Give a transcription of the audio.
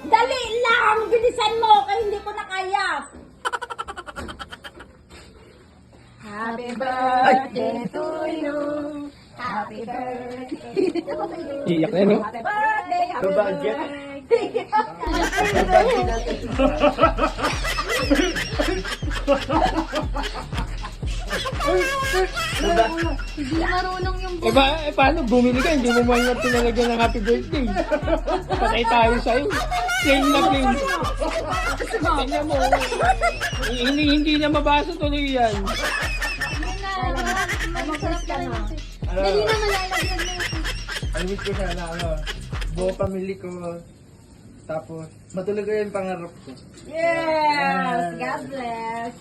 Dali lang! Bilisan mo! Kaya hindi ko na kaya! Happy birthday to you! Happy birthday! Iyak na, no? Happy birthday! Happy Budget. Hindi marunong yung Paano? Bumili ka, hindi mo man nga pinalagyan ng happy birthday. Patay tayo sa'yo. Plain na plain. Tingnan mo. Hindi na mabasa tuloy yan. Masarap ka na. Ano, Dali na malalagyan mo. I wish ko sana, buo pamilya ko. Tapos, matuloy ko yung pangarap ko. Yes! God bless!